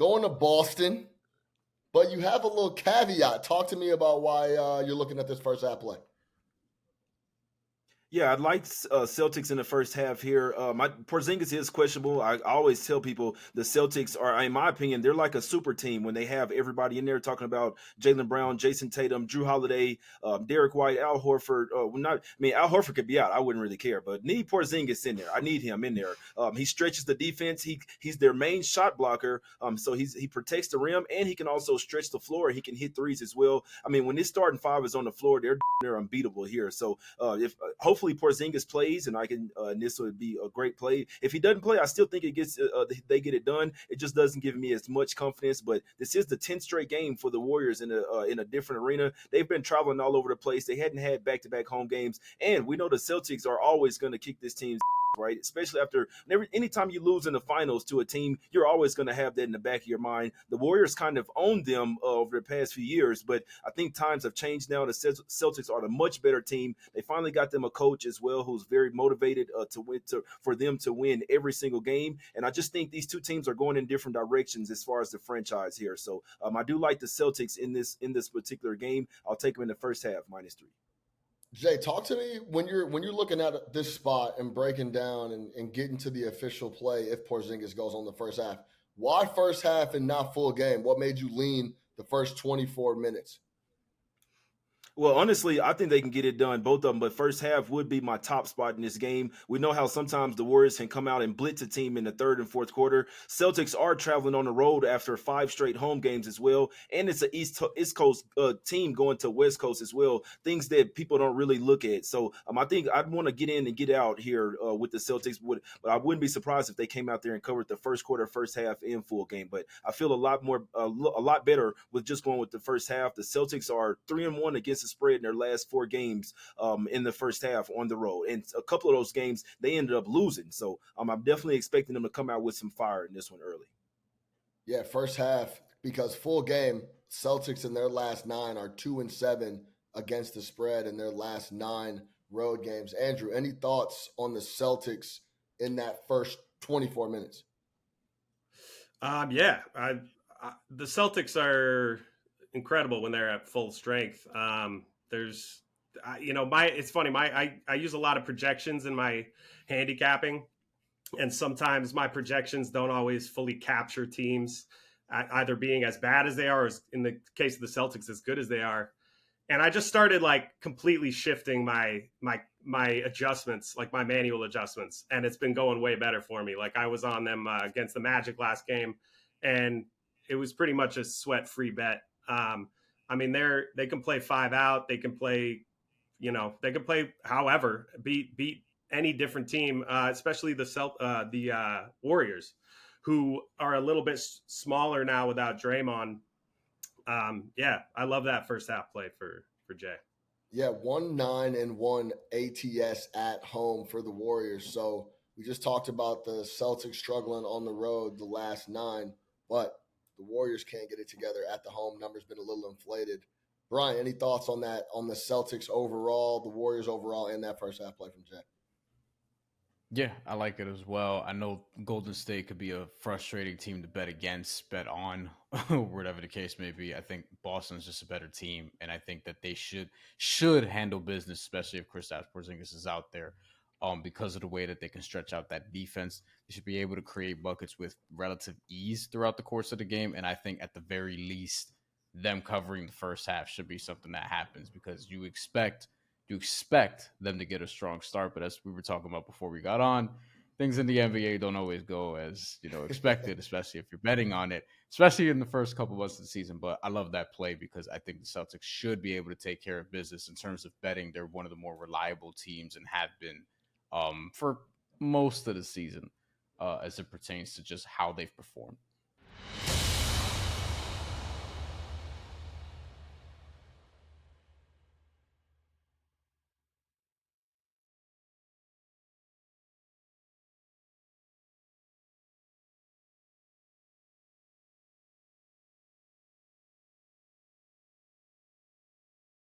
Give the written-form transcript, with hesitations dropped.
going to Boston, but you have a little caveat. Talk to me about why you're looking at this first half play. Yeah, I'd like Celtics in the first half here. My Porzingis is questionable. I always tell people the Celtics are, in my opinion, they're like a super team when they have everybody in there talking about Jaylen Brown, Jason Tatum, Drew Holiday, Derek White, Al Horford. Al Horford could be out. I wouldn't really care, but need Porzingis in there. I need him in there. He stretches the defense. He's their main shot blocker. So he protects the rim and he can also stretch the floor. He can hit threes as well. I mean, when this starting five is on the floor, they're unbeatable here. So if hopefully Porzingis plays, and this would be a great play. If he doesn't play, I still think they get it done. It just doesn't give me as much confidence. But this is the 10th straight game for the Warriors in a different arena. They've been traveling all over the place. They hadn't had back-to-back home games, and we know the Celtics are always going to kick this team's right? Especially after anytime you lose in the finals to a team, you're always going to have that in the back of your mind. The Warriors kind of owned them over the past few years, but I think times have changed now. The Celtics are the much better team. They finally got them a coach as well who's very motivated for them to win every single game. And I just think these two teams are going in different directions as far as the franchise here. So I do like the Celtics in this particular game. I'll take them in the first half, -3. Jay, talk to me when you're looking at this spot and breaking down and getting to the official play if Porzingis goes on the first half. Why first half and not full game? What made you lean the first 24 minutes? Well, honestly, I think they can get it done, both of them. But first half would be my top spot in this game. We know how sometimes the Warriors can come out and blitz a team in the third and fourth quarter. Celtics are traveling on the road after 5 straight home games as well, and it's an East Coast team going to West Coast as well. Things that people don't really look at. So I think I'd want to get in and get out here with the Celtics. But I wouldn't be surprised if they came out there and covered the first quarter, first half, and full game. But I feel a lot better with just going with the first half. The Celtics are 3-1 against the spread in their last 4 games in the first half on the road. And a couple of those games, they ended up losing. So I'm definitely expecting them to come out with some fire in this one early. Yeah, first half, because full game, Celtics in their last 9 are 2-7 against the spread in their last 9 road games. Andrew, any thoughts on the Celtics in that first 24 minutes? The Celtics are incredible when they're at full strength. It's funny. I use a lot of projections in my handicapping, and sometimes my projections don't always fully capture teams either being as bad as they are, or in the case of the Celtics, as good as they are. And I just started completely shifting my adjustments, like my manual adjustments, and it's been going way better for me. Like I was on them against the Magic last game, and it was pretty much a sweat-free bet. They can play 5 out. They can play, they can play however, beat any different team, especially the Warriors, who are a little bit smaller now without Draymond. I love that first half play for Jay. Yeah, 1-9-1 ATS at home for the Warriors. So we just talked about the Celtics struggling on the road the last 9, but the Warriors can't get it together at the home. Number's been a little inflated. Brian, any thoughts on that, on the Celtics overall, the Warriors overall, and that first half play from Jay? Yeah, I like it as well. I know Golden State could be a frustrating team to bet against, bet on, whatever the case may be. I think Boston's just a better team, and I think that they should handle business, especially if Kristaps Porzingis is out there, because of the way that they can stretch out that defense. They should be able to create buckets with relative ease throughout the course of the game, and I think at the very least, them covering the first half should be something that happens, because you expect them to get a strong start. But as we were talking about before we got on, things in the NBA don't always go as expected, especially if you're betting on it, especially in the first couple months of the season. But I love that play because I think the Celtics should be able to take care of business in terms of betting. They're one of the more reliable teams and have been for most of the season as it pertains to just how they've performed.